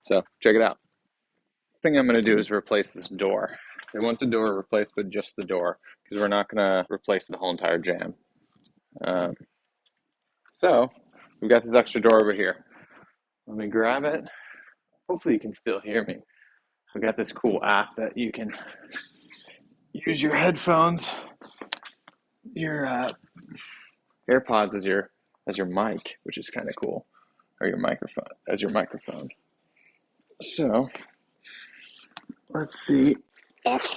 So check it out. Thing I'm going to do is replace this door. I want the door replaced, but just the door, because we're not going to replace the whole entire jamb. Um, so we've got this extra door over here. Let me grab it. Hopefully you can still hear me. I've got this cool app that you can use your headphones, your AirPods as your mic, which is kind of cool, or your microphone as your microphone. So let's see. This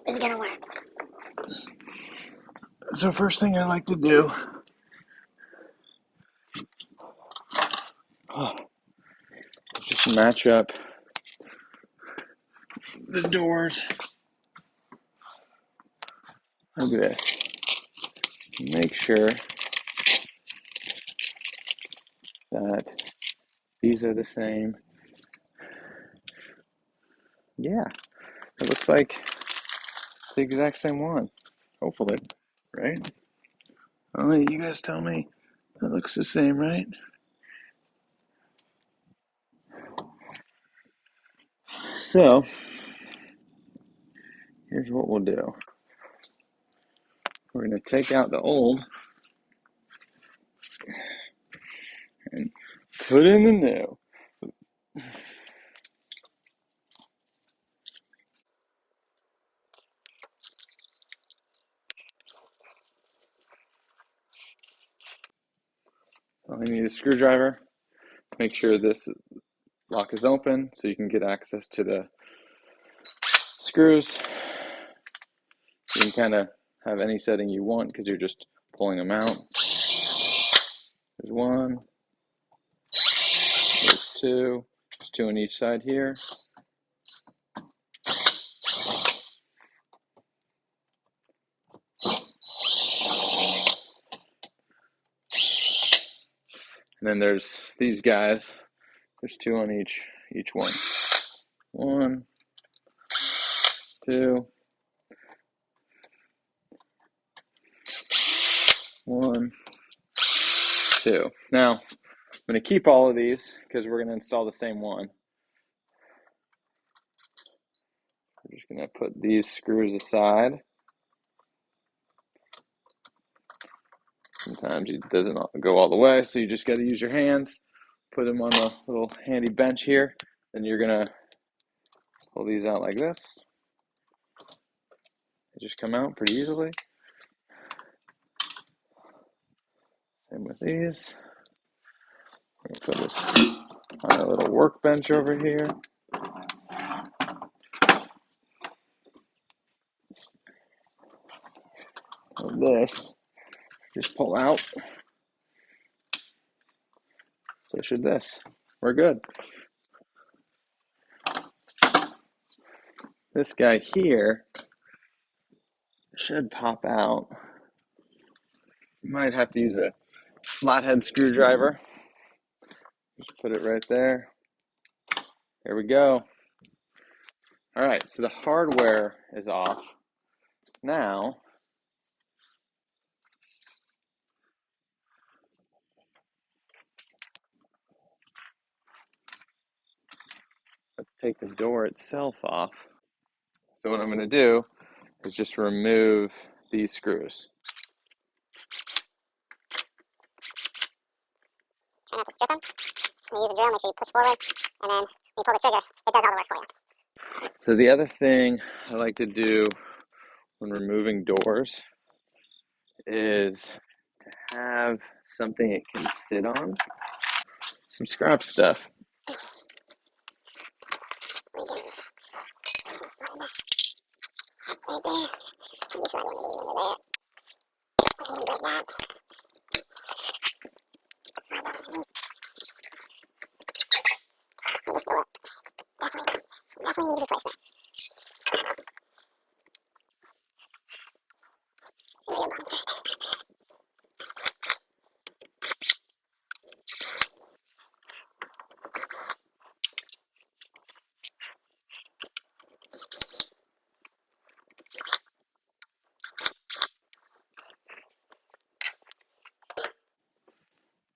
is gonna work. So first thing I like to do is just match up the doors like this. Make sure that these are the same. Yeah, it looks like the exact same one. Hopefully, right? I'll let you guys tell me it looks the same, right? So, here's what we'll do. We're going to take out the old and put in the new. I need a screwdriver. Make sure this lock is open so you can get access to the screws. You can kind of have any setting you want because you're just pulling them out. There's one. There's two. There's two on each side here. And then there's these guys. There's two on each one. One, two, one, two. Now, I'm going to keep all of these because we're going to install the same one. We're just going to put these screws aside. Sometimes it doesn't go all the way, so you just got to use your hands. Put them on the little handy bench here. Then you're going to pull these out like this. They just come out pretty easily. Same with these. I'm going to put this on a little workbench over here. And this, just pull out. So should this. We're good. This guy here should pop out. You might have to use a flathead screwdriver. Just put it right there. There we go. All right, so the hardware is off. Now, let's take the door itself off. So what I'm going to do is just remove these screws. Try not to strip them. You use the drill, make sure you push forward, and then when you pull the trigger, it does all the work for you. So the other thing I like to do when removing doors is to have something it can sit on. Some scrap stuff. Right there. And this one under there. And break that. Slide that underneath. So this door definitely need replacement. Zero bombs first.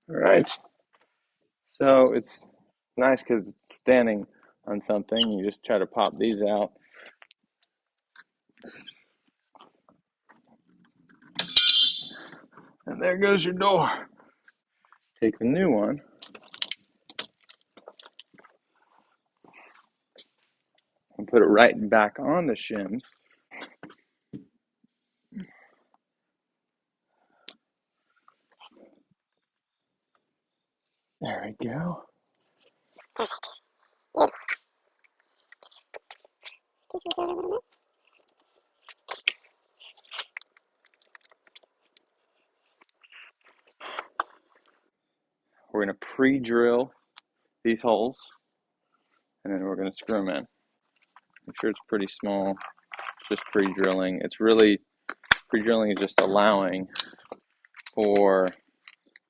All right. So it's nice because it's standing on something. You just try to pop these out. And there goes your door. Take the new one. And put it right back on the shims. There we go. Perfect. Beautiful. Scoot this over a little bit. We're going to pre-drill these holes, and then we're going to screw them in. Make sure it's pretty small, just pre-drilling. It's really, pre-drilling is just allowing for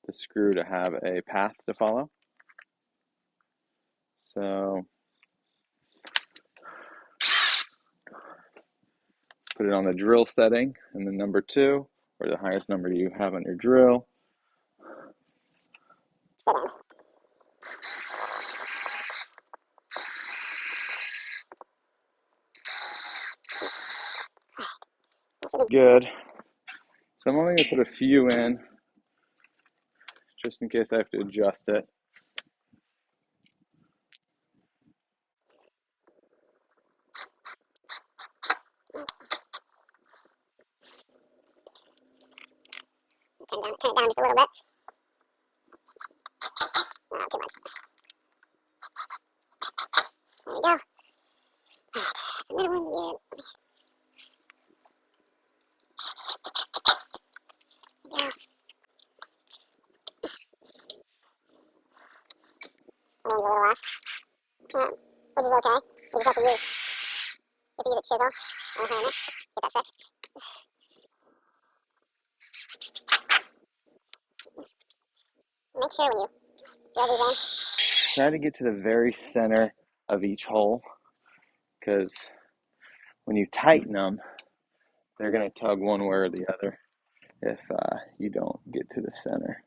the screw to have a path to follow. So put it on the drill setting, and then number 2, or the highest number you have on your drill. Good. So I'm only going to put a few in, just in case I have to adjust it. Turn it down just a little bit. Not too much. There we go. Alright, the middle one's good. There we go. That one's a little off. Which is okay. We just have to use, a chisel or a hammer. Get that fixed. Make sure when you drill these in. Try to get to the very center of each hole, because when you tighten them, they're going to tug one way or the other if you don't get to the center.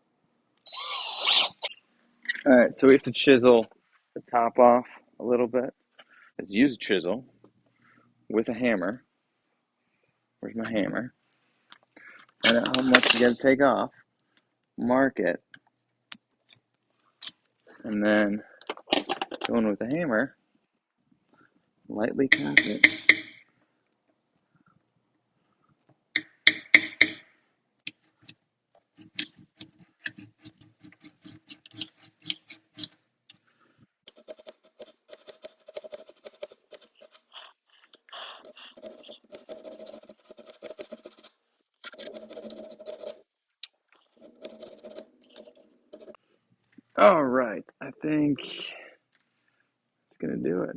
All right, so we have to chisel the top off a little bit. Let's use a chisel with a hammer. Where's my hammer? Find out how much you got to take off. Mark it. And then go in with the hammer. Lightly tap it. All right, I think it's going to do it.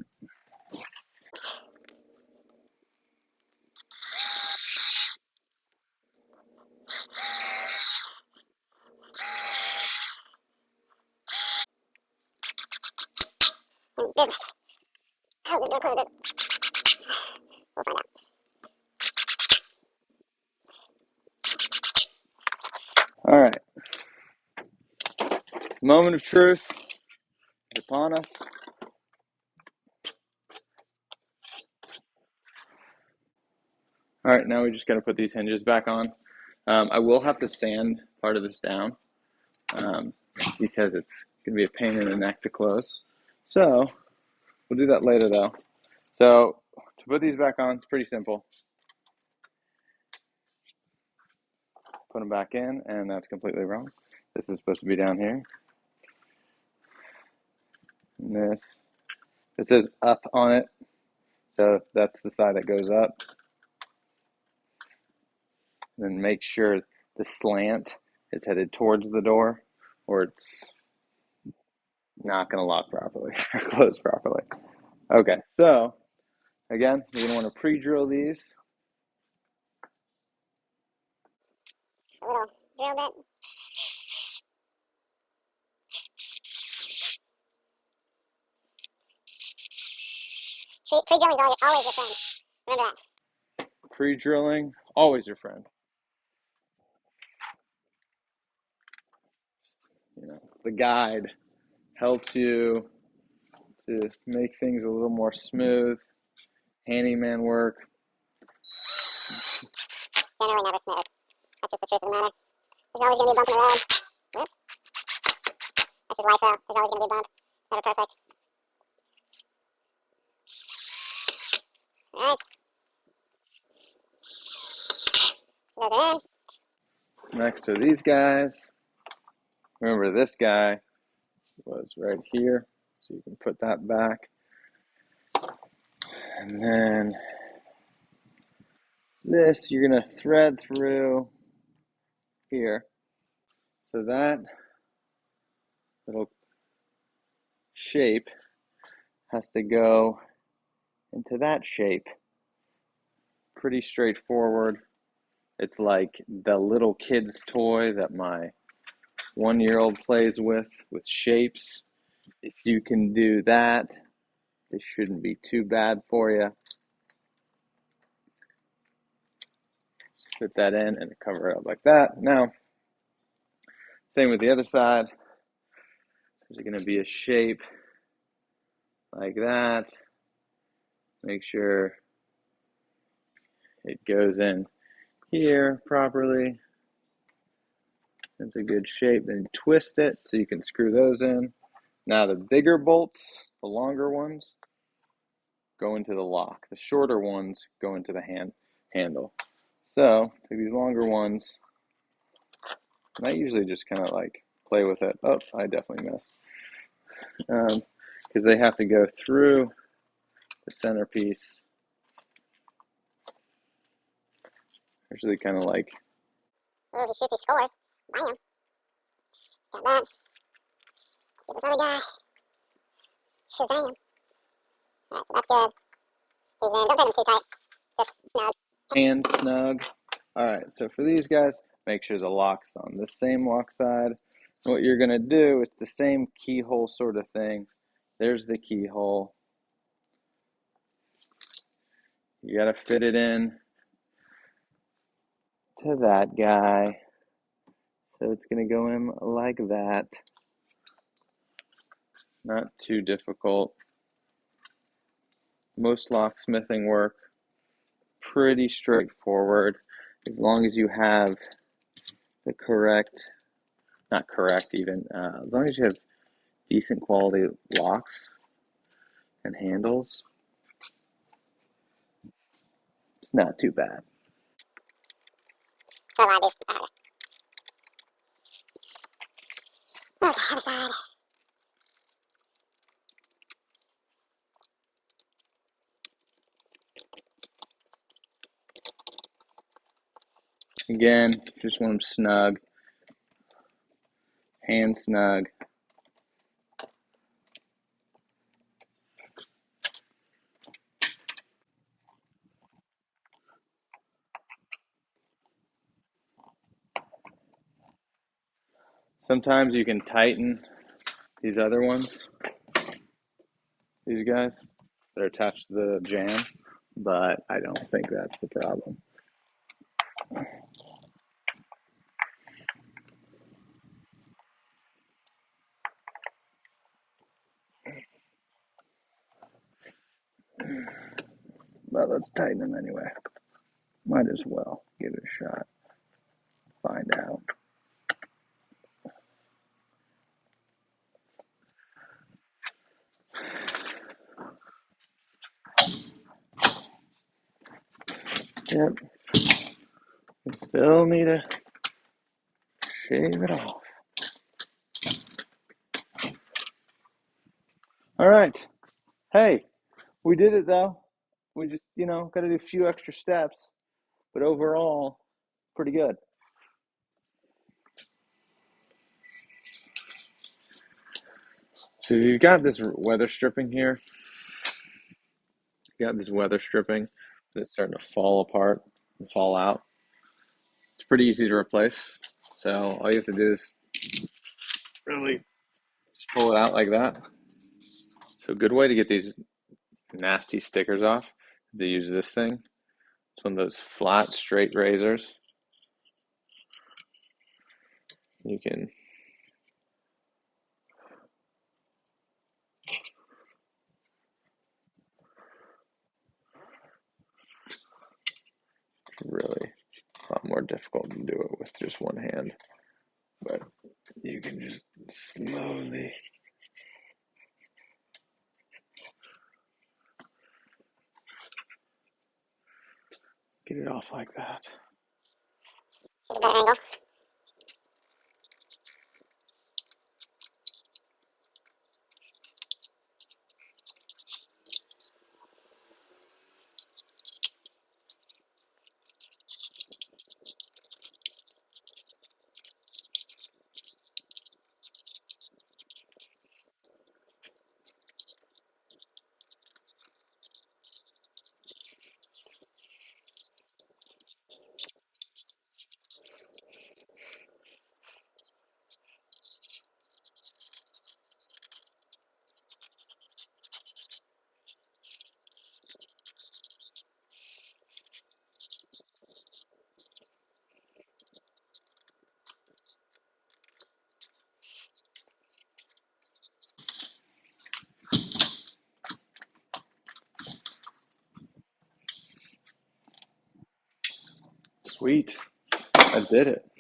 Business. How this door closes. We'll find out. All right. Moment of truth is upon us. All right, now we just got to put these hinges back on. I will have to sand part of this down because it's going to be a pain in the neck to close. So we'll do that later though. So to put these back on, it's pretty simple. Put them back in, and that's completely wrong. This is supposed to be down here. And this says up on it, so that's the side that goes up. And then make sure the slant is headed towards the door, or it's not going to lock properly or close properly. Okay, so again, you're going to want to pre-drill these. Just a little drill bit. Pre-drilling is always your friend. Remember that. Pre-drilling, always your friend. You know, it's the guide helps you to make things a little more smooth. Handyman work. Generally never smooth. That's just the truth of the matter. There's always going to be a bump in the road. Whoops. That's just life though. There's always going to be a bump. It's never perfect. Alright. Those are in. Next are these guys. Remember, this guy was right here, so you can put that back. And then this, you're going to thread through here. So that little shape has to go into that shape. Pretty straightforward. It's like the little kid's toy that my 1-year-old plays with shapes. If you can do that, this shouldn't be too bad for you. Put that in and cover it up like that. Now, same with the other side. There's going to be a shape like that. Make sure it goes in here properly. That's a good shape. Then twist it so you can screw those in. Now the bigger bolts, the longer ones, go into the lock. The shorter ones go into the handle. So take these longer ones, and I usually just kind of like play with it. Oh, I definitely missed. Because they have to go through the centerpiece. Usually kind of like. Oh, he shoots, he scores. Bam. Got that. Get this other guy. Shazam. Alright, so that's good. He's in. Don't tighten him too tight. Just snug. And snug. Alright, so for these guys, make sure the lock's on the same lock side. What you're going to do, it's the same keyhole sort of thing. There's the keyhole. You got to fit it in to that guy. So it's going to go in like that. Not too difficult. Most locksmithing work, pretty straightforward. As long as you have the correct, not correct even, as long as you have decent quality locks and handles, it's not too bad. Come on, dude. Okay, other side. Again, just want them snug, hand snug. Sometimes you can tighten these other ones, these guys that are attached to the jamb, but I don't think that's the problem. But let's tighten them anyway. Might as well give it a shot. Find out. Yep. We still need to shave it off. All right. Hey, we did it though. We just, got to do a few extra steps, but overall, pretty good. So you got this weather stripping here. You got this weather stripping that's starting to fall apart and fall out. It's pretty easy to replace. So all you have to do is really just pull it out like that. So a good way to get these nasty stickers off is to use this thing. It's one of those flat, straight razors. You can just one hand, but you can just slowly get it off like that. Here's a better angle. Sweet. I did it.